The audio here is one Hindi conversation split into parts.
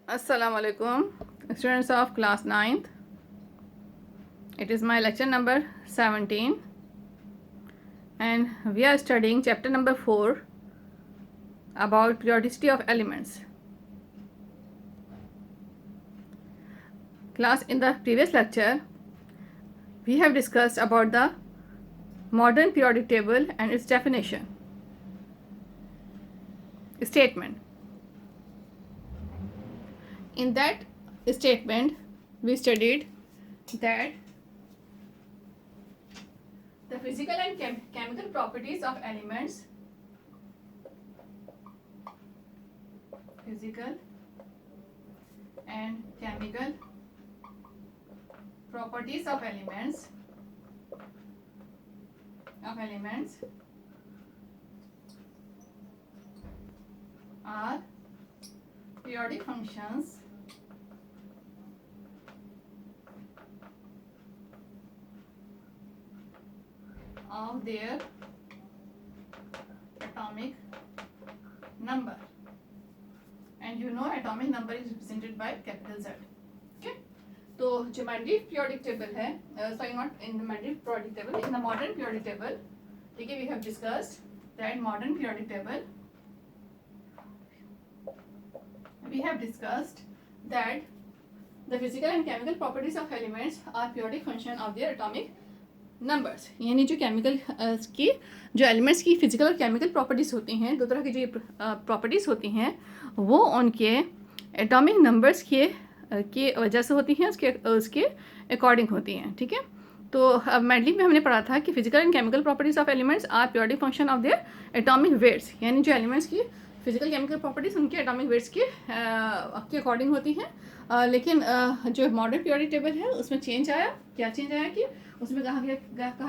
Assalamu alaikum, students of class 9th. It is my lecture number 17 and we are studying chapter number 4 about periodicity of elements. Class, in the previous lecture we have discussed about the modern periodic table and its definition statement. In that statement we studied that the physical and chemical properties of elements, physical and chemical properties of elements are periodic functions of their atomic number, and you know atomic number is represented by capital Z. Okay, तो जो Mendeleev periodic table है, sorry, not in the Mendeleev periodic table, in the modern periodic table, ठीक है, we have discussed that modern periodic table, we have discussed that the physical and chemical properties of elements are periodic function of their atomic numbers. यानी जो केमिकल की जो एलिमेंट्स की फिजिकल और केमिकल प्रॉपर्टीज़ होती हैं, दो तरह की जो प्रॉपर्टीज़ होती हैं, वो उनके एटॉमिक नंबर्स की वजह से होती हैं, उसके अकॉर्डिंग होती हैं. ठीक है, तो अब मेंडलीव में हमने पढ़ा था कि physical and chemical properties of elements are periodic function of their atomic weights. यानी जो एलिमेंट्स की फिजिकल केमिकल प्रॉपर्टीज़ उनके एटॉमिक वेट्स के अकॉर्डिंग होती हैं. लेकिन जो मॉडर्न पीरियोडिक टेबल है उसमें चेंज आया. क्या चेंज आया कि उसमें कहा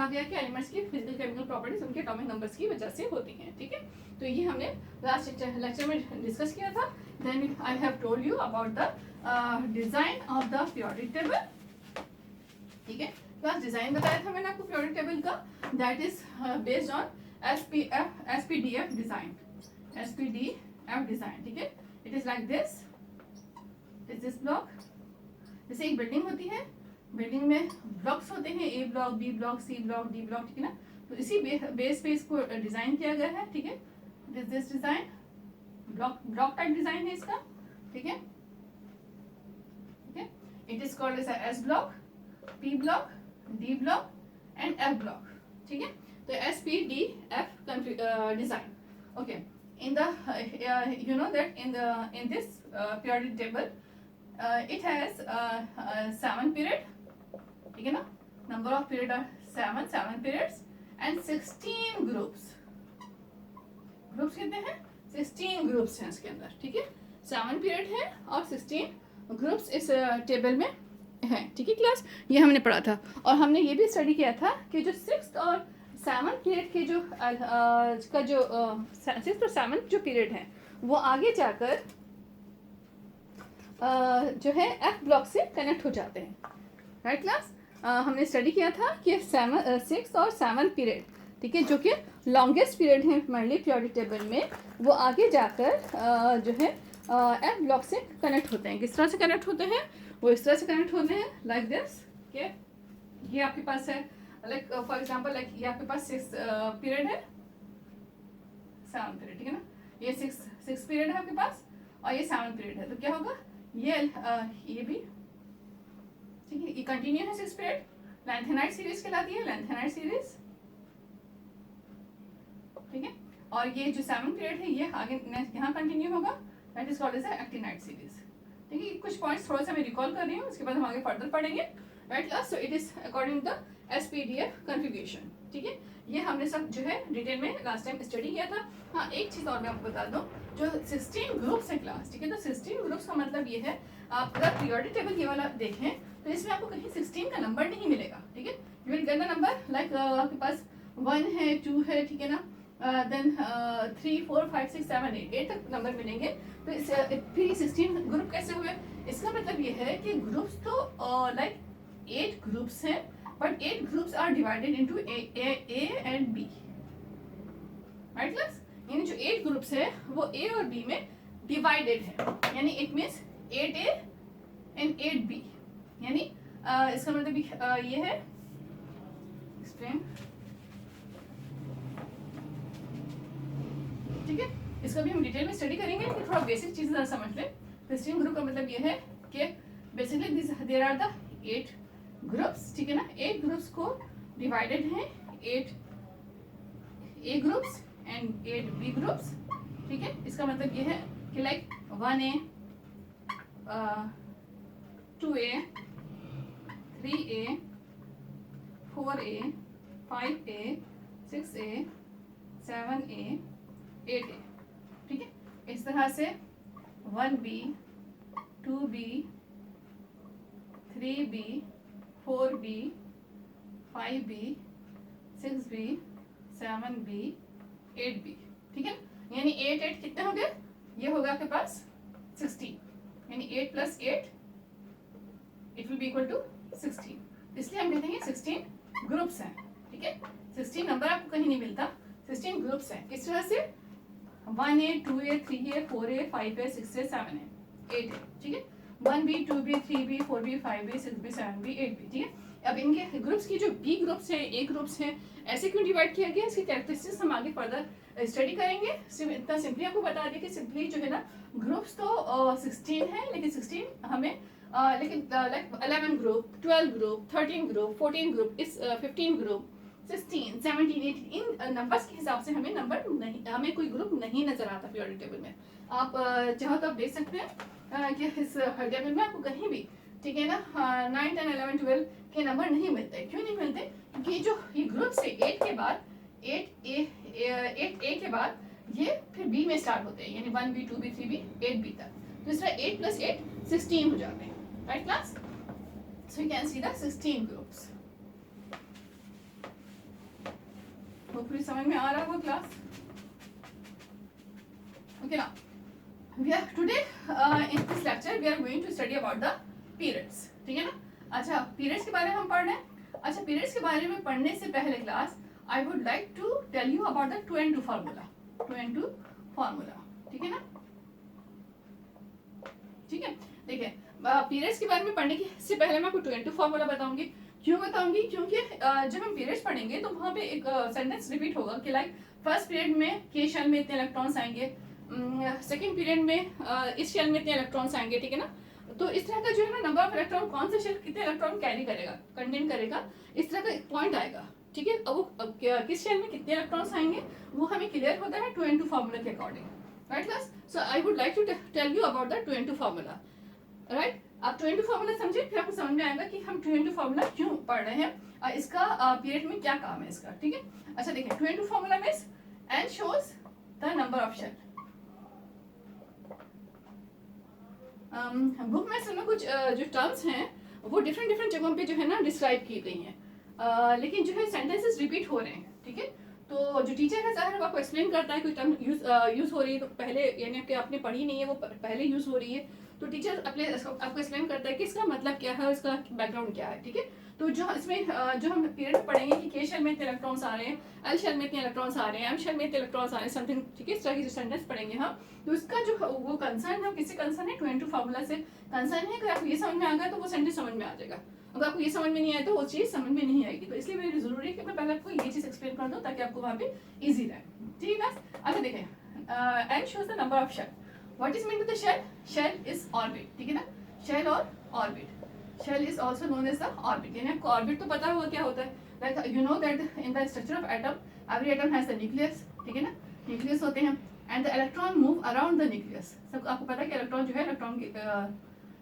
गया कि एलिमेंट्स की फिजिकल केमिकल प्रॉपर्टीज उनके एटॉमिक नंबर्स की वजह से होती हैं. ठीक है, तो ये हमने लास्ट लेक्चर में डिस्कस किया था. Then I have told you about the design of the periodic table. ठीक है, क्लास डिजाइन बताया था मैंने आपको पीरियोडिक टेबल का. That is based on SPDF design. ठीक है, it is like this block. जैसे एक बिल्डिंग होती है, बिल्डिंग में ब्लॉक्स होते हैं, A block, B block, C block, D block. ठीक है ना, तो इसी बेस पे इसको डिजाइन किया गया है. ठीक है, this design block type design है इसका. ठीक है, it is called as S block, P block, D block and F block. ठीक है, तो S P D F design. Okay, in the you know that in this periodic table it has 7 period. ठीक है ना, number of period are 7 periods and 16 groups. कितने हैं? 16 ग्रुप्स हैं इसके अंदर. ठीक है, 7 पीरियड है और 16 ग्रुप्स इस टेबल में हैं. ठीक है क्लास, ये हमने पढ़ा था. और हमने ये भी स्टडी किया था कि जो 6th और 7th पीरियड के जो का जो 6th और 7th जो पीरियड है वो आगे जाकर जो है एफ ब्लॉक से कनेक्ट हो जाते हैं. राइट क्लास, हमने स्टडी किया था कि 6th और 7th पीरियड, ठीक है, जो कि लॉन्गेस्ट पीरियड है मेंडलीव पीरियोडिक टेबल में, वो आगे जाकर जो है एफ ब्लॉक से कनेक्ट होते हैं. किस तरह से कनेक्ट होते हैं? वो इस तरह से कनेक्ट होते हैं लाइक दिस. ये आपके पास है, लाइक फॉर एग्जांपल, लाइक ये आपके पास 6 पीरियड है, 7 पीरियड. ठीक है ना, ये 6 पीरियड है आपके पास और ये 7 पीरियड है. तो क्या होगा, ये भी ठीक है, ये कंटिन्यू है 6 पीरियड. लैंथेनाइड सीरीज कहलाती है, लैंथेनाइड सीरीज. ठीक है, और ये जो 7 पीरियड है ये आगे यहाँ कंटिन्यू होगा. That is called as actinide series. ठीक है, कुछ पॉइंट्स थोड़ा सा मैं रिकॉल कर रही हूँ, उसके बाद हम आगे फर्दर पढ़ेंगे. Right class, so it is according to the SPDF configuration. ठीक है, ये हमने सब जो है डिटेल में लास्ट टाइम स्टडी किया था. हाँ, एक चीज़ और मैं आपको बता दूँ, जो 16 ग्रुप्स है क्लास. ठीक है, तो 16 ग्रुप्स का मतलब ये है, आप अगर पीरियोडिक टेबल ये वाला देखें तो इसमें आपको कहीं 16 का नंबर नहीं मिलेगा. ठीक है, you will get the number like आपके पास 1 है, 2 है. ठीक है ना, देन 3 4 5 6 7 8 तक नंबर मिलेंगे. तो इस फिर 16 ग्रुप कैसे हुए? इसका मतलब ये है कि ग्रुप्स तो लाइक 8 ग्रुप्स हैं, but 8 groups are divided into A and B. Right class, यानी जो 8 ग्रुप्स है वो A और B में डिवाइडेड है. यानी it means 8A and 8B, यानी इसका मतलब ये है एक्सप्लेन, ठीक है। इसको भी हम डिटेल में स्टडी करेंगे, कि थोड़ा बेसिक चीजें जरा समझ लें। क्रिस्टियन ग्रुप का मतलब ये है कि basically there are the 8 groups, ठीक है ना। 8 ग्रुप्स को डिवाइडेड हैं 8 A groups and 8 B groups, ठीक है। इसका मतलब ये है कि like 1A 2A 3A 4A 5A 6A 7A 8A, ठीक है। इस तरह से 1B 2B 3B 4B 5B 6B 7B 8B, ठीक है। यानी 8 8 कितने हो गए, ये होगा आपके पास 16, यानी 8 + 8 it will be equal to 16, इसलिए हम कहते हैं 16 ग्रुप्स हैं, ठीक है। 16 नंबर आपको कहीं नहीं मिलता, 16 ग्रुप्स हैं। किस तरह से 1A 2A 3A 4A 5A 6A 7A 8A, ठीक है। 1B 2B 3B 4B 5B 6B 7B 8B, ठीक है। अब इनके ग्रुप्स की जो B ग्रुप्स है A ग्रुप्स है, ऐसे क्यों डिवाइड किया गया, इसकी कैरेक्टरिस्टिक्स हम आगे फर्दर स्टडी करेंगे। सिर्फ इतना सिंपली आपको बता दें कि सिंपली जो है ना ग्रुप्स तो 16 है, लेकिन 16 हमें लेकिन like 11 group 12 group 13 group 14 group इस 15 ग्रुप 16 17 18 इन नंबर्स के हिसाब से हमें नंबर नहीं, हमें कोई ग्रुप नहीं नजर आता पीरियोडिक टेबल में। आप चाहो तो आप देख सकते हैं कि इस टेबल में आपको कहीं भी, ठीक है ना, 9 10 11 12 के नंबर नहीं मिलते। क्यों नहीं मिलते, क्योंकि जो ये ग्रुप से 8 के बाद 8A के बाद ये फिर B में स्टार्ट होते हैं, यानी 1B 2B 3B 8B तक। तो इस तरह 8 + 8 16 हो जाते हैं, right class. So you can see the 16 groups. Hopefully समझ में आ रहा होगा क्लास, ओके ना। We are today in this lecture we are going to study about the periods, ठीक है ना। अच्छा, periods के बारे में हम पढ़ रहे हैं। अच्छा, periods के बारे में पढ़ने से पहले class I would like to tell you about the 2 and 2 formula, 2 and 2 formula, ठीक है ना। ठीक है, देखिए पीरियड्स के बारे में पढ़ने से पहले मैं आपको 2 and 2 फार्मूला बताऊंगी। क्यों बताऊंगी, क्योंकि जब हम पीरियड्स पढ़ेंगे तो वहाँ पे एक सेंटेंस रिपीट होगा कि लाइक फर्स्ट पीरियड में के शेल में इतने इलेक्ट्रॉन्स आएंगे, सेकंड पीरियड में इस शेल में इतने इलेक्ट्रॉन्स आएंगे, ठीक है ना। तो इस तरह का जो है ना नंबर ऑफ इलेक्ट्रॉन कौन सा शेल कितने इलेक्ट्रॉन कैरी करेगा, कंटेन करेगा, इस तरह का एक पॉइंट आएगा, ठीक है। अब किस शेल में कितने इलेक्ट्रॉन्स आएंगे वो हमें क्लियर होता है 2 and 2 फार्मूला के according, right class. So I would like to tell you about the 2 and 2 formula, right. आप 2 and 2 फार्मूला समझे, फिर आपको समझ में आएगा कि हम 2 and 2 फार्मूला क्यों पढ़ रहे हैं और इसका पीरियड में क्या काम है इसका, ठीक है। अच्छा देखिए, 2 and 2 formula means n shows the number of shell। Book में इसमें कुछ जो टर्म्स हैं वो डिफरेंट जगहों पे जो है ना डिस्क्राइब की गई हैं, लेकिन जो है सेंटेंसेस रिपीट हो रहे हैं, ठीक है। तो जो टीचर है ज़ाहिर आपको एक्सप्लेन करता है कोई टर्म यूज हो रही है तो पहले यानी कि आपने पढ़ी नहीं है वो पहले यूज हो रही है, तो टीचर आपको एक्सप्लेन करता है कि इसका मतलब क्या है और इसका बैकग्राउंड क्या है, ठीक है। तो जो इसमें जो हम पीरियड में पढ़ेंगे कि के शेल में इतने इलेक्ट्रॉन्स आ रहे हैं, एल शेल में इतने इलेक्ट्रॉन्स आ रहे हैं, एम शेल में इतने इलेक्ट्रॉन्स आ रहे हैं, समथिंग, ठीक है। इस तरह की जो सेंटेंस पढ़ेंगे हम, तो इसका जो वो कंसर्न है किससे कंसर्न है, 2 and 2 फार्मूला से कंसर्न है। अगर आपको ये समझ में आ गया तो वो सेंटेंस समझ में आ जाएगा, अगर आपको ये समझ में नहीं आया तो वो चीज़ समझ में नहीं आएगी। तो इसलिए मेरी जरूरी है कि मैं पहले आपको ये चीज़ एक्सप्लेन कर दूँ ताकि आपको वहाँ पे ईजी रहे, ठीक है। अच्छा देखें, n shows the number of shell. What is mean to the shell, shell is orbit, ठीक है ना, शेल और orbit. Shell is also known as the orbit, यानी आपको ऑर्बिट तो पता होगा क्या होता है, like you know that in the structure of atom every atom has the nucleus, ठीक है ना, न्यूक्लियस होते हैं and the electron move around the nucleus. सब आपको पता है कि इलेक्ट्रॉन जो है इलेक्ट्रॉन के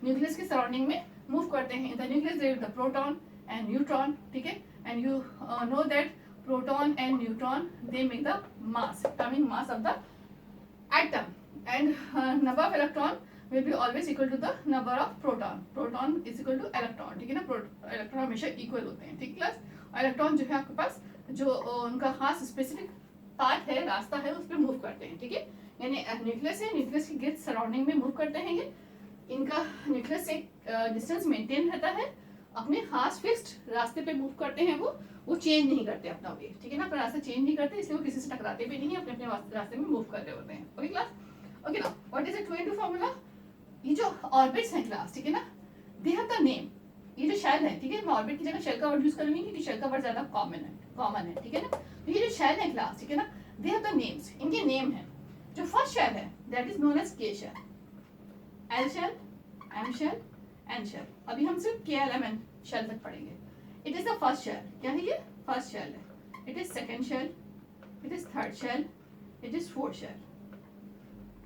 न्यूक्लियस के सराउंडिंग में मूव करते हैं। In the nucleus there is the proton and neutron, ठीक है, and you know that proton and neutron they make the mass, atomic mass of the atom, and number of electron will be always equal to the number of proton, proton is equal to electron, ठीक है ना। इलेक्ट्रॉन हमेशा इक्वल होते हैं, ठीक क्लास। इलेक्ट्रॉन जो है आपके पास जो उनका खास स्पेसिफिक पाथ है, रास्ता है, उस पर मूव करते हैं, ठीक है। यानी न्यूक्लियस है, न्यूक्लियस की गिर्द सराउंडिंग में मूव करते हैं, ये इनका न्यूक्लियस से डिस्टेंस मेंटेन रहता है, अपने खास फिक्स्ड रास्ते पे मूव करते हैं, वो चेंज नहीं करते अपना वे, ठीक है ना, अपना रास्ता चेंज नहीं करते, इसलिए वो किसी से टकराते भी नहीं है, अपने अपने रास्ते में मूव कर रहे होते हैं, ओके क्लास, ओके ना। What is the 2 and 2 formula, ये जो ऑर्बिट्स हैं क्लास, ठीक है ना, दे हैव द नेम। ये जो शेल है, ठीक है, मैं ऑर्बिट की जगह शेल का वर्ड यूज करूंगी क्योंकि शेल का वर्ड ज्यादा कॉमन है, ठीक है ना। तो ये जो शेल है क्लास, ठीक है ना, दे हैव द नेम्स, इनके नेम है। जो फर्स्ट शेल है that is known as K shell, L shell, M shell, N shell. अभी हम सिर्फ के एल एम एन शेल तक पढ़ेंगे। It is the first shell, क्या है ये? फर्स्ट शेल है। It is second shell, it is third shell, it is fourth shell,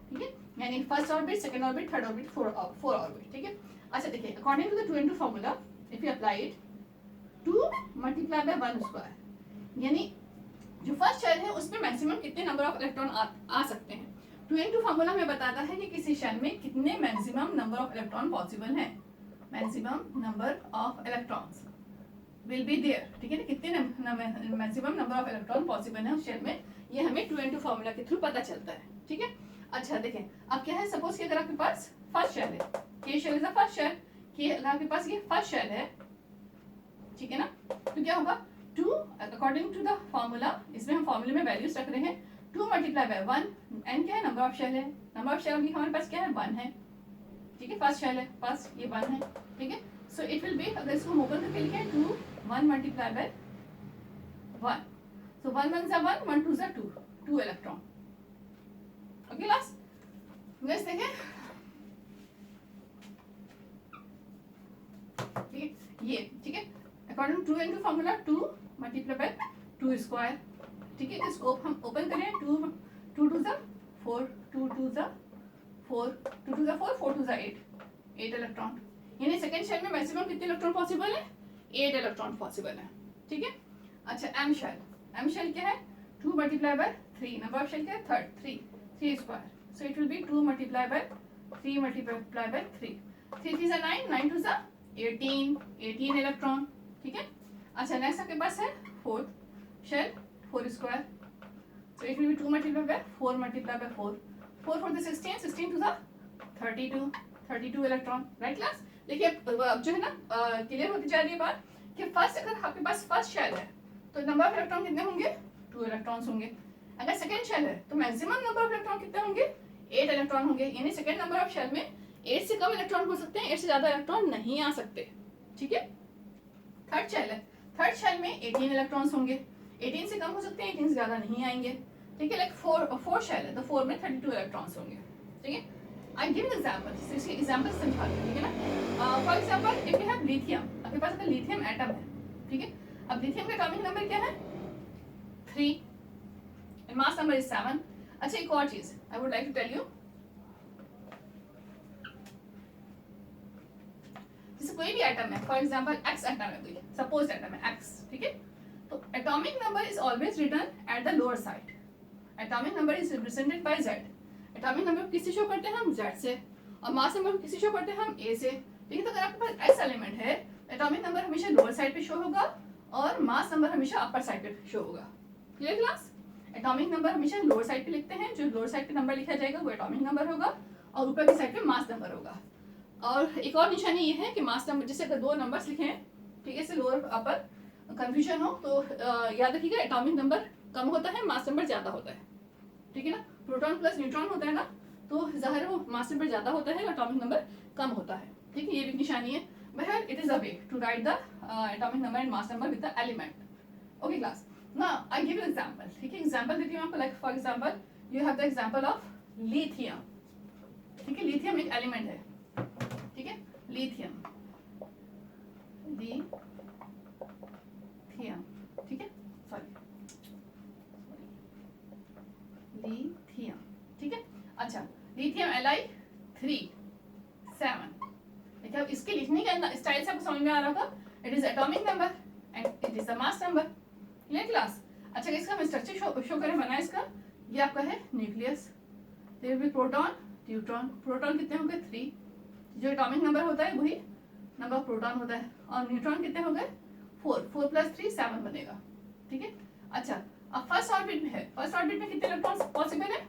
ठीक है, यानी first orbit, second orbit, third orbit, four orbit, ठीक है। अच्छा देखिए, according to the 2 into formula, if you apply it, 2 multiply by 1 square, यानी जो फर्स्ट शेल है उसमें मैक्सिमम कितने नंबर ऑफ इलेक्ट्रॉन आ सकते हैं। 2 into फॉर्मूला हमें बताता है कि किसी शेल में कितने maximum number of electron possible हैं। Maximum number of electrons will be there, ठीक है ना, कितने maximum number of electron possible है उस शेल में, ये हमें 2 into फॉर्मूला के थ्रू पता चलता है, ठीक है। अच्छा देखें, अब क्या है, सपोज कि अगर आपके पास फर्स्ट शेल है, K shell is the first shell, कि अगर आपके पास ये फर्स्ट शेल है, ठीक है ना, तो क्या होगा, 2 अकॉर्डिंग टू द फॉर्मूला, इसमें हम फॉर्मूले में वैल्यूज रख रहे हैं, 2 मल्टीप्लाई बाय 1, एन क्या है, नंबर ऑफ शेल है, नंबर ऑफ शेल अभी हमारे पास क्या है, 1 है, ठीक है, फर्स्ट शेल है, फर्स्ट ये 1 है, ठीक है। सो इट विल बी, अगर इसको हम ओपन करके लिखें, 2 1 मल्टीप्लाई बाय 1, सो 1 1 ज़ा 1, 1 2 ज़ा 2, 2 इलेक्ट्रॉन। ओके लास्ट नेक्स्ट देखें, ठीक है, ये ठीक है, according to into formula 2 multiply by 2 square, ठीक है। इसको हम ओपन करें, 2 2 ज़ा 4, 2 2 ज़ा 4, 2 2 ज़ा 4, 4 2 ज़ा 8 इलेक्ट्रॉन, यानी सेकंड शेल में मैक्सिमम कितने इलेक्ट्रॉन पॉसिबल है, 8 इलेक्ट्रॉन पॉसिबल है, ठीक है। अच्छा एम शेल क्या है, 2 multiply by 3, number of shell क्या है, third, 3 square, so it will be 2 multiply by 3 multiply by 3, 3 3 ज़ा 9, 9 2 ज़ा 18 इलेक्ट्रॉन, ठीक है। अच्छा नेक्स्ट आपके पास है fourth shell, 4 square, so it will be 2 multiply by 4 multiply by 4, 4 4 16, 16 2 ज़ा 32 इलेक्ट्रॉन, राइट क्लास। देखिए अब जो है ना क्लियर होती जा रही है बात कि फर्स्ट, अगर आपके पास फर्स्ट शेल है तो नंबर ऑफ इलेक्ट्रॉन कितने होंगे, 2 इलेक्ट्रॉन्स होंगे। अगर सेकंड शेल है तो मैक्सिमम नंबर ऑफ इलेक्ट्रॉन कितने होंगे, 8 इलेक्ट्रॉन होंगे, यानी सेकंड नंबर ऑफ शेल में 8 से कम इलेक्ट्रॉन हो सकते हैं, 8 से ज्यादा इलेक्ट्रॉन नहीं आ सकते, ठीक है। थर्ड शेल है, थर्ड शेल में 18 इलेक्ट्रॉन्स होंगे, 18 से कम हो सकते हैं, 18 से ज्यादा नहीं आएंगे, ठीक है। लाइक फोर शेल है तो 4 में 32 इलेक्ट्रॉन्स होंगे, ठीक है। आई गिव एग्जांपल, इसके एग्जांपल समझा दूं, ठीक है ना। For example if you have lithium, आपके पास अगर लिथियम एटम है, ठीक है, अब लिथियम का एटॉमिक नंबर क्या है, 3, and mass number is 7. अच्छा एक और चीज I would like to tell you, जैसे कोई भी एटम है, फॉर एग्जांपल एक्स एटम है, कोई सपोज एटम है एक्स, ठीक है, तो atomic number is always written at the lower side, atomic number is represented by Z, atomic number किससे शो करते हैं हम, जेड से, और मास नंबर किससे शो करते हैं हम, ए से, ठीक है। तो अगर आपके पास एक्स एलिमेंट है, एटॉमिक नंबर हमेशा लोअर साइड पे शो होगा और मास नंबर हमेशा अपर साइड पे शो होगा, क्लियर क्लास। एटॉमिक नंबर हमेशा लोअर साइड पे लिखते हैं, जो लोअर साइड पे नंबर लिखा जाएगा वो एटॉमिक नंबर होगा और ऊपर की साइड पे मास नंबर होगा। और एक और निशानी ये है कि मास नंबर, जैसे अगर 2 नंबर्स लिखे हैं, ठीक है, से लोअर अपर कंफ्यूजन हो तो याद रखिएगा एटॉमिक नंबर कम होता है, मास नंबर ज्यादा होता है, ठीक है ना। प्रोटॉन प्लस न्यूट्रॉन होता है ना, तो जाहिर है वो मास नंबर ज्यादा होता है, एटॉमिक नंबर कम होता है, ठीक है, ये भी निशानी है। बहर it is a way to write the atomic number and mass number with the element, okay class. Now I give you example, ठीक है, एग्जांपल देती हूँ आपको, like for example you have the example of lithium, ठीक है, लिथियम एक एलिमेंट है, ठीक है, लिथियम, ठीक है, सॉरी लिथियम, ठीक है। अच्छा लिथियम Li3 7, देखिए अब इसके लिखने का स्टाइल से आपको समझ में आ रहा होगा, it is atomic number and it is the mass number, clear class. अच्छा इसका हम स्ट्रक्चर शो करें बना इसका, ये आपका है nucleus, there will be proton neutron, proton कितने होंगे 3, जो एटॉमिक नंबर होता है वही नंबर ऑफ प्रोटॉन होता है, और न्यूट्रॉन कितने हो गए 4, 4 + 3 7 बनेगा, ठीक है। अच्छा अब फर्स्ट ऑर्बिट में है, फर्स्ट ऑर्बिट में कितने इलेक्ट्रॉन्स पॉसिबल है,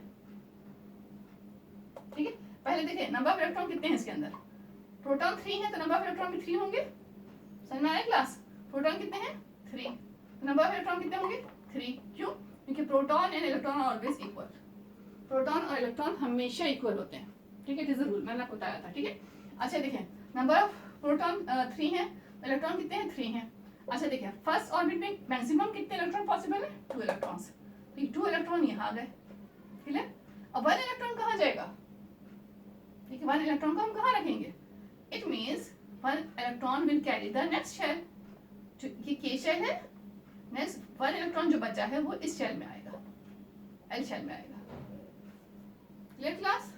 ठीक है। पहले देखिए नंबर ऑफ इलेक्ट्रॉन कितने हैं इसके अंदर, प्रोटॉन 3 है तो नंबर ऑफ इलेक्ट्रॉन भी 3 होंगे, समझ में आया क्लास। प्रोटॉन कितने हैं 3, नंबर ऑफ इलेक्ट्रॉन कितने होंगे 3, क्यों, क्योंकि proton and electron are always equal, proton और इलेक्ट्रॉन हमेशा इक्वल होते हैं, ठीक है, इट इज अ रूल, मैंने आपको बताया था। ठीक है, अच्छा देखिए, नंबर ऑफ प्रोटॉन 3 है, इलेक्ट्रॉन कितने हैं? 3 हैं। अच्छा देखिए, फर्स्ट ऑर्बिट में मैक्सिमम कितने इलेक्ट्रॉन पॉसिबल है? 2 इलेक्ट्रॉन्स। तो 2 इलेक्ट्रॉन यहाँ आ गए, क्लियर। अब 1 इलेक्ट्रॉन कहाँ जाएगा? ठीक है, 1 इलेक्ट्रॉन को हम कहाँ रखेंगे? It means 1 electron will carry the next shell, जो ये के शेल है, नेक्स्ट 1 इलेक्ट्रॉन जो बचा है वो इस शेल में आएगा, एल शेल में आएगा। Clear class?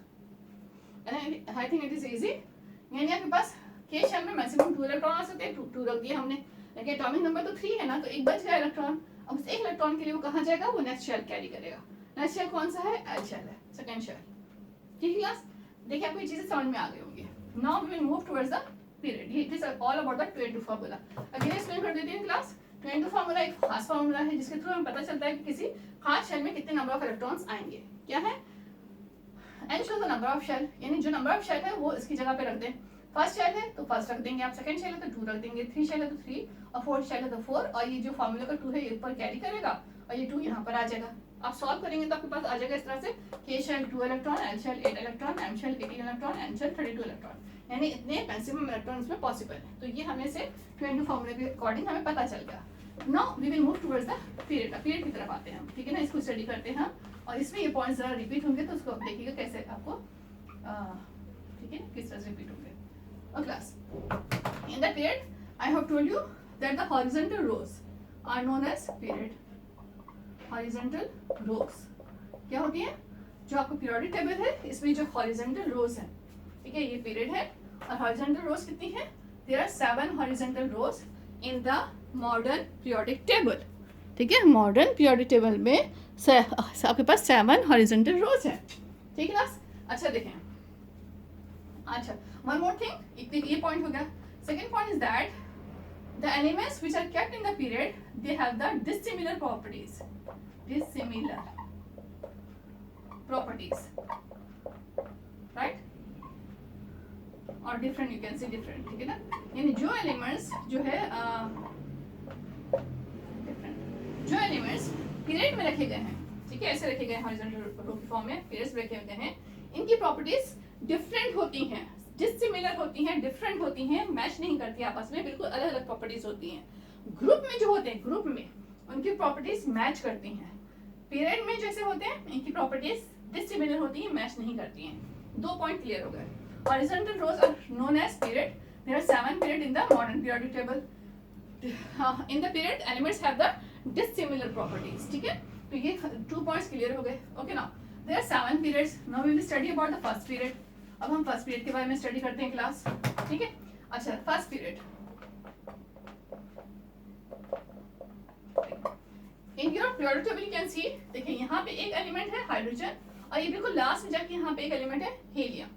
I think it is easy. यानी आपके पास के शेल में मैक्सिमम 2 इलेक्ट्रॉन आ सकते हैं, 2 रख दिए हमने, लेकिन एटॉमिक नंबर तो 3 है ना, तो एक बच गया इलेक्ट्रॉन। अब उस एक इलेक्ट्रॉन के लिए वो कहाँ जाएगा? वो नेक्स्ट शेल कैरी करेगा। नेक्स्ट शेल कौन सा है? एल शेल है, सेकंड शेल। ठीक है क्लास, देखिए आपको ये चीजें समझ में आ गई होंगी। Now we will move towards the period. It is all about the 2n2 formula. Again explain कर देती हूँ क्लास। 2n2 फार्मूला एक खास फार्मूला है जिसके थ्रू हमें पता चलता है कि किसी खास शेल में कितने नंबर ऑफ इलेक्ट्रॉन्स आएंगे। क्या है? n shows the number of shell, यानी जो नंबर ऑफ शेल है वो इसकी जगह पे रख दें। फर्स्ट शेल है तो फर्स्ट रख देंगे आप, सेकंड शेल है तो 2 रख देंगे, 3 शेल है तो 3, और फोर्थ शेल है तो 4, और ये जो फार्मूला का 2 है ये ऊपर कैरी करेगा और ये 2 यहाँ पर आ जाएगा। आप सॉल्व करेंगे तो आपके पास आ जाएगा इस तरह से, K shell 2 electron, L shell 8 electron, M shell 18 electron, N shell 32 electron, यानी इतने मैक्सिमम इलेक्ट्रॉन इसमें पॉसिबल है। तो ये हमें से 2n2 फार्मूले के अकॉर्डिंग हमें पता चल गया। Now we will move towards the period. Period की तरफ आते हैं हम, ठीक है ना, इसको स्टडी करते हैं और इसमें ये पॉइंट्स जरा रिपीट होंगे तो उसको देखिएगा कैसे आपको, ठीक है, किस तरह से रिपीट होंगे। और class, in the period I have told you that the horizontal rows are known as period. Horizontal rows क्या होती है? जो आपको पीरियोडिक टेबल है इसमें जो हॉरिजॉन्टल रोज है, ठीक है, ये पीरियड है। और हॉरिजॉन्टल रोज कितनी है? There are 7 horizontal rows in the modern periodic table. ठीक है, मॉडर्न पीरियोडिक टेबल में आपके पास 7 हॉरिजॉन्टल रोज है। ठीक है क्लास? अच्छा देखें, अच्छा वन मोर थिंग, ये पॉइंट हो गया। Second point is that the elements which are kept in the period they have the dissimilar properties, dissimilar properties, right, or different, you can say different, ठीक है ना, यानी जो एलिमेंट्स जो है different, जो एलिमेंट्स पीरियड में रखे गए हैं, ठीक है, ऐसे रखे गए हैं हॉरिजॉन्टल रो की फॉर्म में, पीरियड्स में रखे गए हैं, इनकी प्रॉपर्टीज डिफरेंट होती हैं, डिसिमिलर होती हैं, डिफरेंट होती हैं, मैच नहीं करती आपस में, बिल्कुल अलग अलग प्रॉपर्टीज होती हैं। ग्रुप में जो होते हैं, ग्रुप में उनकी प्रॉपर्टीज मैच करती हैं। पीरियड में जैसे होते हैं इनकी प्रॉपर्टीज डिसिमिलर होती हैं, मैच नहीं करती हैं। 2 पॉइंट क्लियर हो गए। Horizontal rows are known as period. There are 7 period in the modern periodic table. In the period elements have the dissimilar properties. ठीक है, तो ये 2 पॉइंट्स क्लियर हो गए। Okay, now there are 7 periods. Now we will study about the first period. अब हम फर्स्ट पीरियड के बारे में स्टडी करते हैं क्लास, ठीक है। अच्छा, first period in your periodic table you can see, देखिए यहाँ पे एक एलिमेंट है हाइड्रोजन, और ये बिल्कुल लास्ट में जाके यहाँ पे एक एलिमेंट है हीलियम।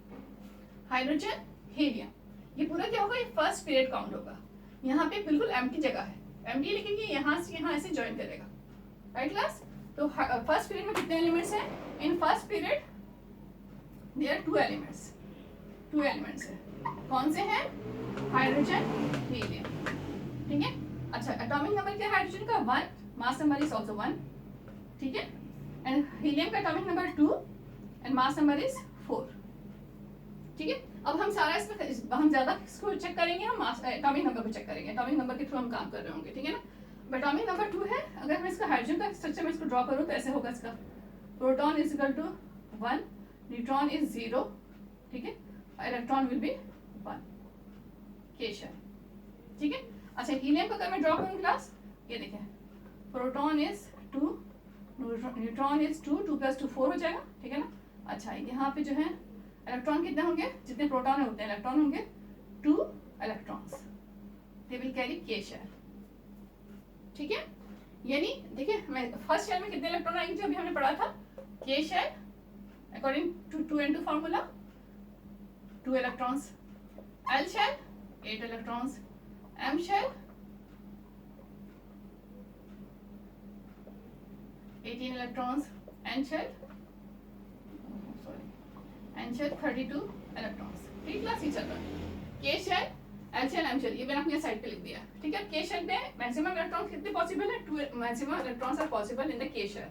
हाइड्रोजन, हीलियम, ये पूरा क्या होगा? ये फर्स्ट पीरियड काउंट होगा। यहाँ पे बिल्कुल एम्प्टी जगह है, एम्प्टी, लेकिन ये यहाँ से यहाँ ऐसे ज्वाइन करेगा, राइट क्लास। तो फर्स्ट पीरियड में कितने एलिमेंट्स हैं? In first period there are 2 elements, 2 elements है। कौन से हैं? हाइड्रोजन, हीलियम, ठीक है। अच्छा, एटॉमिक नंबर क्या है हाइड्रोजन का? 1, मास नंबर इज आल्सो 1, ठीक है। एंड हीलियम का atomic number 2 and mass number is 4, ठीक है। अब हम सारा इसमें हम ज्यादा इसको चेक करेंगे, हम एटॉमिक नंबर को चेक करेंगे, एटॉमिक नंबर के थ्रू हम काम कर रहे होंगे, ठीक है ना। एटॉमिक नंबर 2 है, अगर मैं इसका हाइड्रोजन का स्ट्रक्चर में इसको ड्रॉ करूँ तो ऐसे होगा इसका, proton is equal to 1, neutron is 0, ठीक है, इलेक्ट्रॉन विल बी 1, के शेल, ठीक है। अच्छा, हीलियम का अगर मैं ड्रॉ करूँ क्लास, ये देखें, प्रोटॉन इज 2, न्यूट्रॉन इज 2, 2 + 2 4 हो जाएगा, ठीक है ना। अच्छा, यहाँ पे जो है इलेक्ट्रॉन कितने होंगे? जितने प्रोटॉन है उतने इलेक्ट्रॉन होंगे, 2 इलेक्ट्रॉन्स, दे विल कैरी के शेल, ठीक है। यानी देखिए, मैं फर्स्ट शेल में कितने इलेक्ट्रॉन आएंगे जो अभी हमने पढ़ा था? के shell according to 2n2 formula, 2 electrons. L shell 8 electrons. M shell 18 electrons. N shell 32 electrons. ठीक क्लास, ये चल रहा है। K shell, L shell, M shell, ये मैंने अपने साइड पे लिख दिया, ठीक है। K shell पे मैक्सिमम इलेक्ट्रॉन कितने पॉसिबल है? 2 maximum electrons are possible in the K shell,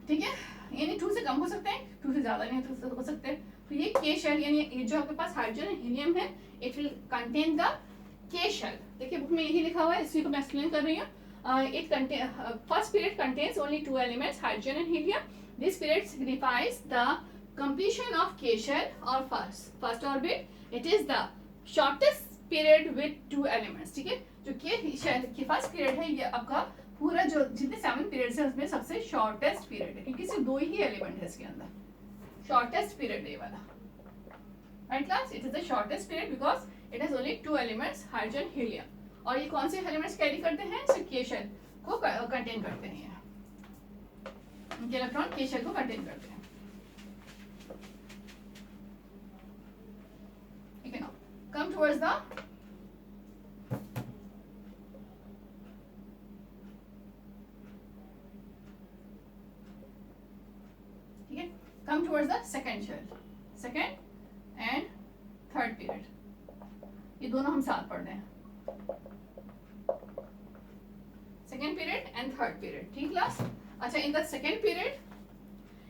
ठीक है। यानी 2 से कम हो सकते हैं, 2 से ज्यादा नहीं हो सकते। तो ये के शेल यानी ये जो आपके पास हाइड्रोजन हीलियम है, इट विल कंटेन द के शेल। देखिए बुक में यही लिखा हुआ है, इसी को मैं एक्सप्लेन कर रही हूँ। It contain first period contains only two elements, hydrogen and helium. This period signifies the completion of K shell or first orbit. It is the shortest period with two elements. ठीक है, जो K shell की first period है, ये आपका पूरा जो जितने 7 periods है उसमें सबसे shortest period है, क्योंकि सिर्फ 2 ही element है इसके अंदर। shortest period है ये वाला, right class? It is the shortest period because it has only two elements, hydrogen, helium. और ये कौन से एलिमेंट्स कैरी करते हैं? सिर्फ के शेल को कंटेन करते हैं, इनके इलेक्ट्रॉन के शेल को कंटेन करते हैं। ठीक है ना, कम टुवर्ड्स द ठीक है, come towards the second shell, second and third period, ये दोनों हम साथ पढ़ रहे हैं, second period and third period. ठीक क्लास? अच्छा, in the second period,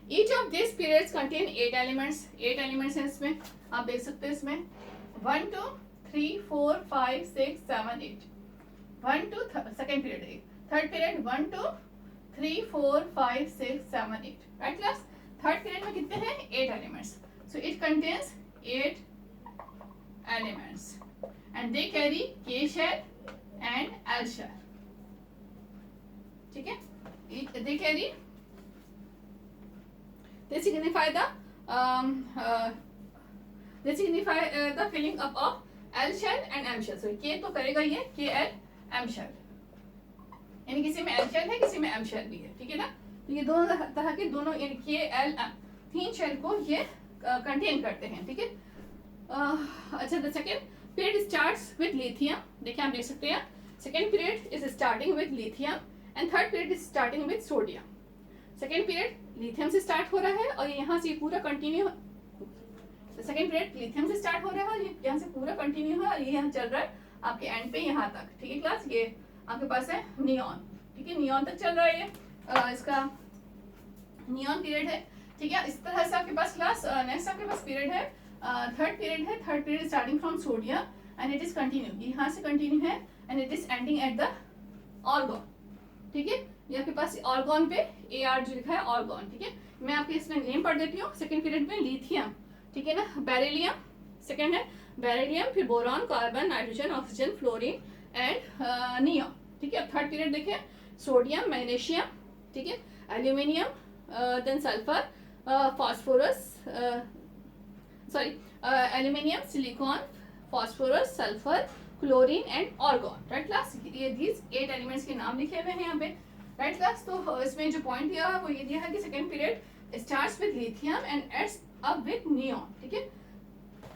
each of these periods contain 8 elements. 8 elements हैं इसमें, आप देख सकते हैं इसमें 1 2 3 4 5 6 7 8 1 2 second period है, third period 1 2 3 4 5 6 7 8, right class? third period में कितने हैं? 8 elements. So it contains 8 elements and they carry K shell and L shell. ठीक है, they carry, they signify the filling up of L shell and M shell. So K तो करेगा ये K L M shell, यानी किसी में L shell है, किसी में M shell भी है। ठीक है ना, तो ये दोनों तरह के दोनों यानी K L M तीन शेल को ये कंटेन करते हैं। ठीक है, अच्छा, the second period starts with lithium. देखिए आप देख सकते हैं, second period is starting with lithium and third period is starting with sodium. Second period lithium से स्टार्ट हो रहा है और यहाँ से पूरा कंटिन्यू, सेकेंड पीरियड लिथियम से स्टार्ट हो रहा है और यहाँ से पूरा कंटिन्यू है और ये यहाँ चल रहा है आपके एंड पे यहाँ तक। ठीक है क्लास, ये आपके पास है नियॉन। ठीक है, नियॉन तक चल रहा है ये, इसका नियॉन पीरियड है। ठीक है, इस तरह से आपके पास क्लास नेक्स्ट आपके पास पीरियड है, थर्ड पीरियड है। Third period starting from sodium and it is continue, यहाँ से कंटिन्यू है and it is ending at the organ. ठीक है, ये आपके पास ऑर्गन पे AR जो लिखा है ऑर्गन। ठीक है, मैं आपके इसमें नेम पढ़ देती हूँ। सेकेंड पीरियड में लिथियम, ठीक है ना, बेरिलियम सेकेंड है, बेरिलियम, फिर boron, carbon, nitrogen, oxygen, fluorine and neon. ठीक है, थर्ड पीरियड देखिए, सोडियम, मैग्नीशियम, ठीक है, aluminium, then sulphur, phosphorus, sorry aluminium, silicon, phosphorus, sulphur, chlorine and argon. Right class, ये दीज 8 एलिमेंट्स के नाम लिखे हुए हैं यहाँ पे। राइट क्लास, तो इसमें जो पॉइंट दिया है वो ये दिया है कि second period starts with lithium and ends up with neon. ठीक है,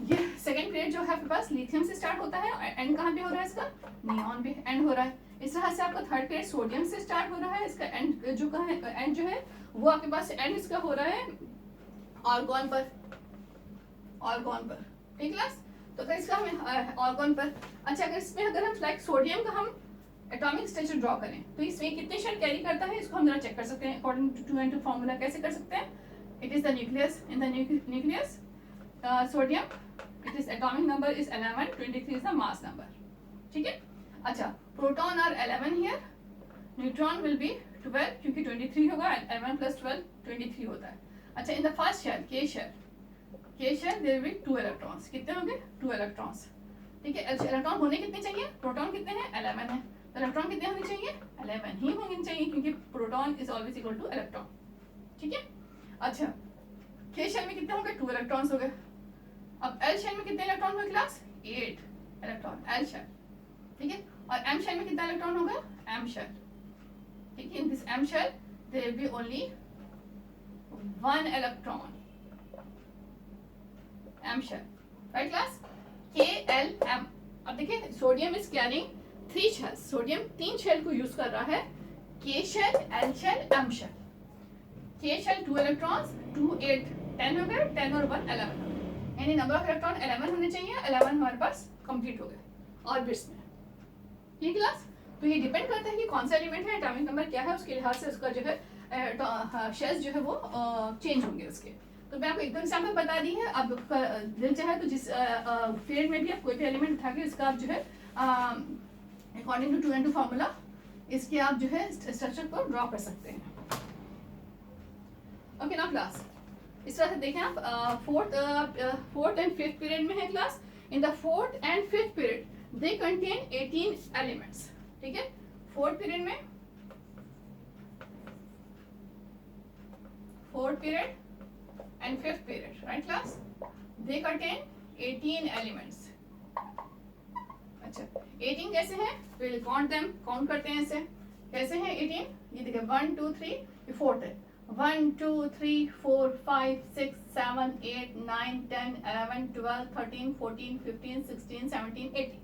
ये सेकेंड पीरियड जो है आपके पास लिथियम से स्टार्ट होता है और एंड कहाँ पे हो रहा है इसका? नियॉन पे एंड हो रहा है। इस तरह से आपका थर्ड पीरियड सोडियम से स्टार्ट हो रहा है, इसका एंड जो कहाँ है, एंड जो है वो आपके पास एंड इसका हो रहा है ऑर्गन पर, ऑर्गन पर। ठीक क्लास, तो अगर इसका हमें ऑर्गन पर, अच्छा अगर इसमें अगर हम लाइक सोडियम का हम एटॉमिक स्ट्रक्चर ड्रॉ करें तो इसमें कितने शेल कैरी करता है, इसको हम जरा चेक कर सकते हैं अकॉर्डिंग टू 2n2 फॉर्मूला। कैसे कर सकते हैं? It is the nucleus, in the nucleus sodium, it is atomic number is 11, 23 is the mass number. ठीक है, अच्छा proton are 11 here, neutron will be 12 क्योंकि 23 होगा, 11 प्लस 12 23 होता है। अच्छा, इन द फर्स्ट शेल के shell there will be 2 electrons. कितने होंगे? 2 इलेक्ट्रॉन्स। ठीक है, इलेक्ट्रॉन होने कितने चाहिए? प्रोटॉन कितने हैं? 11 है, तो इलेक्ट्रॉन कितने होने चाहिए? 11 ही होने चाहिए क्योंकि proton is always equal two electron. ठीक है, अच्छा के शेल में कितने होंगे? 2 इलेक्ट्रॉन्स हो गए। अब एल शेल में कितने इलेक्ट्रॉन होंगे क्लास? 8 electron L shell. ठीक है, और एम शेल में कितना इलेक्ट्रॉन होगा? M shell. ठीक है, in this M shell there will be only 1 electron, M shell. Right class, K L M. अब देखिए sodium is carrying 3 shells, sodium 3 shell को यूज कर रहा है, K shell, L shell, M shell. के शेल 2 इलेक्ट्रॉन्स, 2 8 10 हो गए, 10 और 1 11 हो गए, यानी नंबर ऑफ इलेक्ट्रॉन 11 होने चाहिए। 11 हमारे पास कंप्लीट हो गए ऑर्बिट्स में। ठीक क्लास, तो ये डिपेंड करता है कि कौन सा एलिमेंट है, एटॉमिक नंबर क्या है, उसके लिहाज से उसका जो है शेल्स जो है वो चेंज होंगे उसके। तो मैं आपको एक दो एग्जाम्पल बता दी है, अब दिल चाहे तो जिस पीरियड में भी आप कोई भी एलिमेंट उठा के इसका आप जो है अकॉर्डिंग टू 2 and 2 फार्मूला इसके आप जो है स्ट्रक्चर को ड्रॉ कर सकते हैं। ओके ना क्लास, इस तरह से देखें आप फोर्थ एंड फिफ्थ पीरियड में है class. In the fourth and fifth period they contain 18 elements, ठीक है। फोर्थ पीरियड में, fourth period and fifth period, right class, they contain 18 elements। अच्छा 18 कैसे हैं, we'll count them, काउंट करते हैं ऐसे, कैसे हैं 18, ये देखिए 1 2 3, ये फोर्थ है, 1 2 3 4 5 6 7 8 9 10 11 12 13 14 15 16 17 18,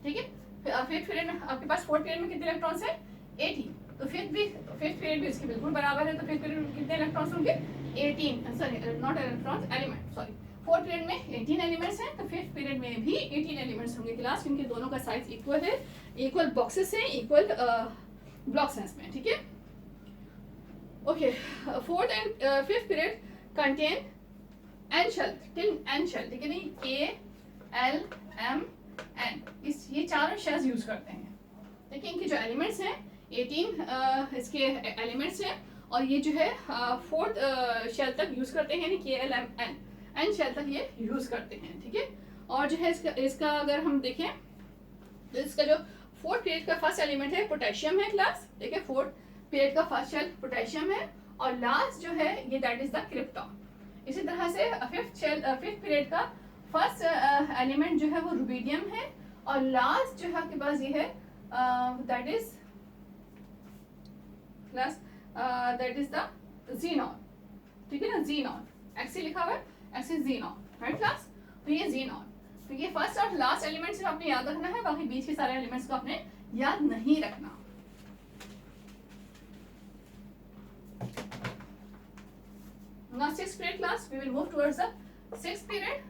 ठीक है। फिफ्थ पीरियड में आपके पास फोर्थ पीरियड में कितने इलेक्ट्रॉन्स हैं, 18, तो फिफ्थ पीरियड भी इसके बिल्कुल बराबर है, तो फिफ्थ पीरियड में कितने इलेक्ट्रॉन्स होंगे, 18, sorry not electrons, element, sorry. Fourth period में 18 एलिमेंट्स हैं, तो फिफ्थ पीरियड में भी 18 एलिमेंट्स होंगे क्लास, क्योंकि दोनों का साइज इक्वल है, इक्वल बॉक्सेस हैं, इक्वल ब्लॉक साइज में, ठीक है। Okay, fourth and fifth period contain n shell, till n shell, ठीक है नहीं, K L M N, इस ये चारों शेल्स यूज करते हैं, देखिए इनके जो एलिमेंट्स हैं 18 इसके एलिमेंट्स हैं, और ये जो है फोर्थ शेल तक यूज करते हैं, यानी KLMN शेल तक ये यूज करते हैं, ठीक है। और जो है इसका अगर हम देखें तो इसका जो फोर्थ पीरियड का फर्स्ट एलिमेंट है पोटेशियम है क्लास, देखिए फोर्थ पीरियड का फर्स्ट शेल पोटेशियम है, और लास्ट जो है ये दैट इज द क्रिप्टॉन। इसी तरह से फिफ्थ पीरियड का फर्स्ट एलिमेंट जो है वो रुबिडियम है, और लास्ट जो है आपके पास ये है that is class that is the xenon, ठीक है ना, xenon, एक्स लिखा हुआ है, एक्स xenon, राइट क्लास। तो ये xenon, तो ये फर्स्ट और लास्ट एलिमेंट सिर्फ आपने याद रखना है, बाकी बीच के सारे एलिमेंट्स को आपने याद नहीं रखना। Now sixth period class, we will move towards the sixth period.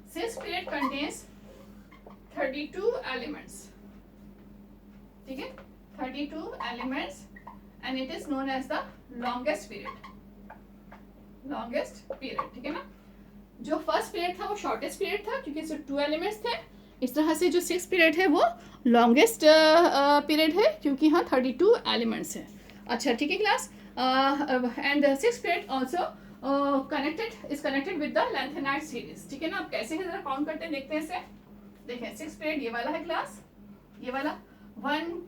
Sixth period contains 32 elements, ठीक है, 32 elements, and it is known as the longest period, longest period, ठीक है ना। जो फर्स्ट पीरियड था वो शॉर्टेस्ट पीरियड था, क्योंकि इसमें 2 एलिमेंट्स थे। इस तरह से जो सिक्स पीरियड है वो लॉन्गेस्ट पीरियड है, क्योंकि यहाँ 32 एलिमेंट्स हैं। अच्छा ठीक है class, and six period also connected with the lanthanide series, ठीक है ना। आप कैसे है जरा काउंट करते हैं, देखते हैं इसे। देखें सिक्स पीरियड ये वाला है क्लास, ये वाला 1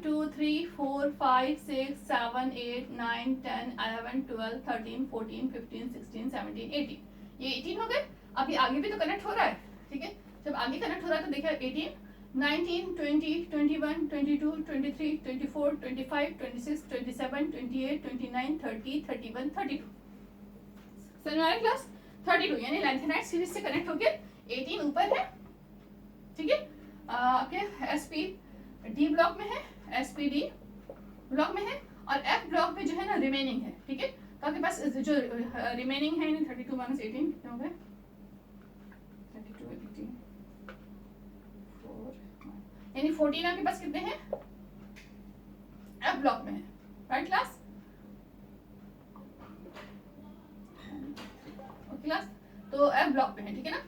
2 3 4 5 6 7 8 9 10 11 12 13 14 15 16 17 18, ये 18 हो गए। अब ये आगे भी तो कनेक्ट हो रहा है, ठीक है। जब आगे कनेक्ट हो रहा है तो देखिए 18 19 20 21 22 23 24 25 26 27 28 29 30 31 32, समझ में आ रहा है क्लास। 32 यानी लेंथेनाइट सीरीज से कनेक्ट होके 18 ऊपर है, ठीक है। आपके एसपी डी ब्लॉक में है, एसपीडी ब्लॉक में है, और एफ ब्लॉक में जो है ना रिमेनिंग है, ठीक है। तो आपके पास जो रिमेनिंग है 32 माइनस 18 कितने हो गए, 32 18 4 यानी 14 आपके पास कितने हैं, एफ ब्लॉक में है, राइट क्लास। ओके क्लास, तो एफ ब्लॉक में है, ठीक है ना।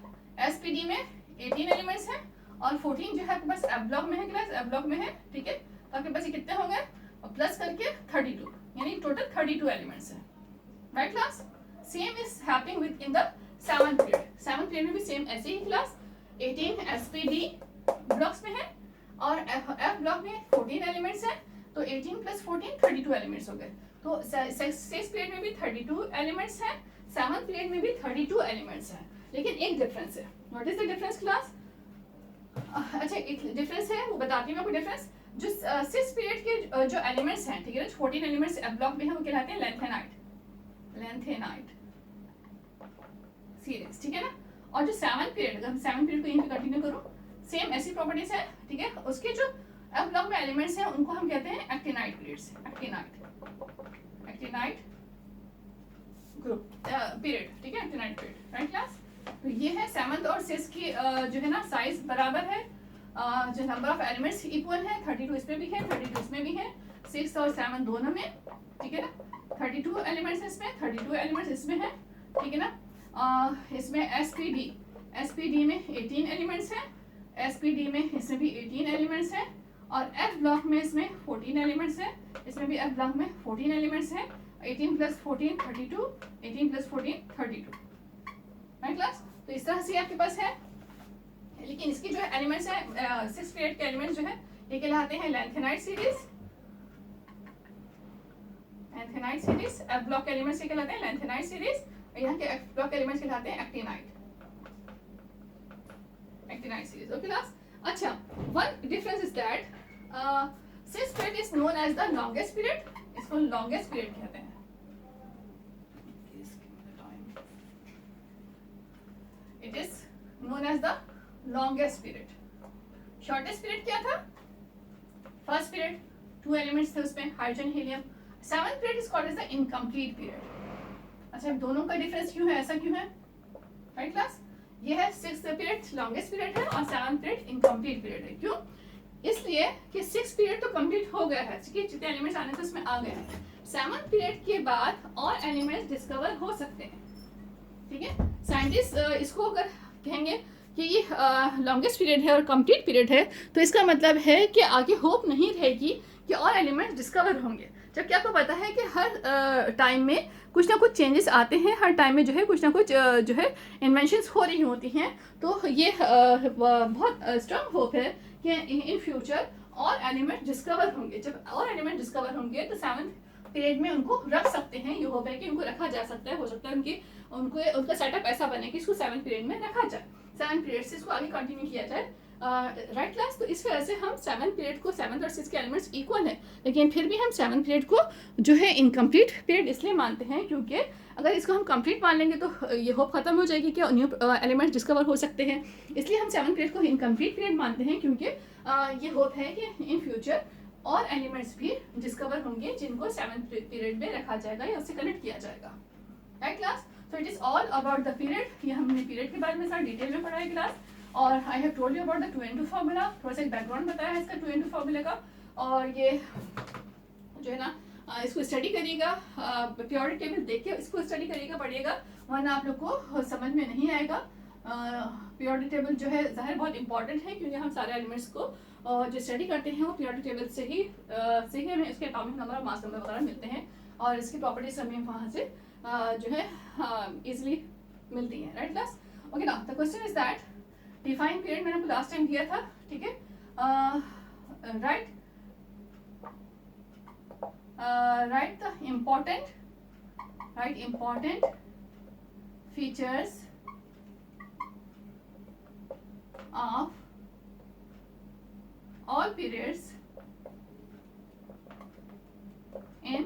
एसपीडी में 18 एलिमेंट्स हैं, और 14 जो है आपके पास एफ ब्लॉक में है क्लास, एफ ब्लॉक में है, ठीक है। तो आपके पास ये कितने हो गए, और प्लस करके 32, यानी टोटल 32 एलिमेंट्स हैं, right class. Same is happening with in the seventh period, seventh period में भी सेम ऐसे ही क्लास 18 एसपीडी ब्लॉक्स में है, और एफ ब्लॉक में 14 एलिमेंट्स हैं, तो 18 प्लस 14 32 एलिमेंट्स हो गए। तो सिक्स पीरियड में भी 32 एलिमेंट्स हैं, सेवंथ पीरियड में भी 32 एलिमेंट्स हैं, लेकिन एक डिफरेंस है। What is the difference class? अच्छा एक डिफरेंस है, वो बताती हूँ मैं आपको डिफरेंस। जो सिक्स पीरियड के जो एलिमेंट्स हैं, ठीक है, 14 एलिमेंट्स एफ ब्लॉक में है, वो कहलाते हैं लेंथेनाइट सीरीज, ठीक है ना। और जो सेवंथ पीरियड, अगर सेवंथ पीरियड को यहीं पे कंटिन्यू करूँ, सेम ऐसी प्रॉपर्टीज है, ठीक है। उसके जो एफ ब्लॉक में एलिमेंट्स हैं उनको हम कहते हैं actinide periods, actinide group period, ठीक है, एक्टिनाइट पीरियड, राइट क्लास। तो ये है सेवंथ और सिक्स की जो है ना साइज बराबर है, जो नंबर ऑफ एलिमेंट्स इक्वल है, 32 इसमें भी है, 32 इसमें भी है। 6 और 7 दोनों में, ठीक है ना। 32 एलिमेंट्स इसमें, 32 एलिमेंट्स इसमें है, ठीक है ना। इसमें एसपीडी में 18 एलिमेंट्स हैं, एसपीडी में इसमें भी 18 एलिमेंट्स हैं, और एफ ब्लॉक में इसमें 14 एलिमेंट्स हैं, इसमें भी एफ ब्लॉक में 14 एलिमेंट्स हैं। 18 प्लस 14 32, 18 प्लस 14 32, राइट क्लास। तो इस तरह से आपके पास है, लेकिन इसकी जो है एलिमेंट्स है 6 पीरियड के एलिमेंट्स जो है ये कहलाते हैं lanthanide series, lanthanide series. F block के एलिमेंट्स ये कहलाते हैं लैंथेनाइट सीरीज, और यहाँ के एफ ब्लॉक के एलिमेंट्स कहलाते हैं actinide, actinide series. Okay class. अच्छा, one difference is that 6 period is known as the longest period, इसको लॉन्गेस्ट पीरियड कहते हैं। It is known as the longest period. Shortest period क्या था? फर्स्ट पीरियड 2 एलिमेंट्स थे उसमें, hydrogen helium. 7th period is called as the incomplete period. अच्छा, दोनों का डिफरेंस क्यों है, ऐसा क्यों है, राइट क्लास? ये है 6th पीरियड लॉन्गेस्ट पीरियड है और 7th पीरियड इनकम्प्लीट पीरियड है। क्यों? इसलिए कि 6th पीरियड तो कंप्लीट हो गया है, जितने एलिमेंट्स आने थे उसमें आ गए हैं। 7th पीरियड के बाद और एलिमेंट्स डिस्कवर हो सकते हैं, ठीक है। साइंटिस्ट इसको अगर कहेंगे कि ये लॉन्गेस्ट पीरियड है और कंप्लीट पीरियड है, तो इसका मतलब है कि आगे होप नहीं रहेगी कि और एलिमेंट्स डिस्कवर होंगे, जबकि आपको पता है कि हर टाइम में कुछ ना कुछ चेंजेस आते हैं, हर टाइम में जो है कुछ ना कुछ जो है इन्वेंशंस हो रही होती हैं। तो ये बहुत स्ट्रांग होप है कि इन फ्यूचर और एलिमेंट डिस्कवर होंगे। जब और एलिमेंट डिस्कवर होंगे तो 7th पीरियड में उनको रख सकते हैं, ये होप है कि उनको रखा जा सकता है। हो सकता है उनका सेटअप ऐसा बने कि इसको 7th पीरियड में रखा जाए, 7th पीरियड से इसको आगे कंटिन्यू किया जाए, राइट क्लास। तो इस वजह से हम 7th पीरियड को 7th और 6th के एलिमेंट्स इक्वल है, लेकिन फिर भी हम 7th पीरियड को जो है इनकम्प्लीट पीरियड इसलिए मानते हैं क्योंकि अगर इसको हम कंप्लीट मान लेंगे तो ये होप खत्म हो जाएगी कि न्यू एलिमेंट्स डिस्कवर हो सकते हैं। इसलिए हम 7th पीरियड को इनकम्प्लीट पीरियड मानते हैं, क्योंकि ये होप है कि इन फ्यूचर और एलिमेंट्स भी डिस्कवर होंगे जिनको 7th पीरियड में रखा जाएगा या उससे कनेक्ट किया जाएगा, right class. So it is all about the period। ये हमने पीरियड के बारे में सारा डिटेल में पढ़ा है क्लास, और आई have told you about the 2n2 formula. थोड़ा सा एक बैकग्राउंड बताया है इसका 2n2 फार्मूले का, और ये जो है ना इसको स्टडी करिएगा, पीरियोडिक टेबल देख के इसको स्टडी करिएगा, पढ़िएगा, वरना आप लोग को समझ में नहीं आएगा। पीरियोडिक टेबल जो है ज़ाहिर बहुत इंपॉर्टेंट है, क्योंकि हम सारे एलिमेंट्स को जो स्टडी करते हैं वो पीरियोडिक टेबल से ही हमें इसके एटॉमिक नंबर और मास नंबर वगैरह मिलते हैं, और इसकी प्रॉपर्टीज हमें वहाँ से जो है इजिली मिलती है, राइट क्लास। ओके ना, the question is that define period मैंने आपको लास्ट टाइम दिया था, ठीक है, right the important features of all periods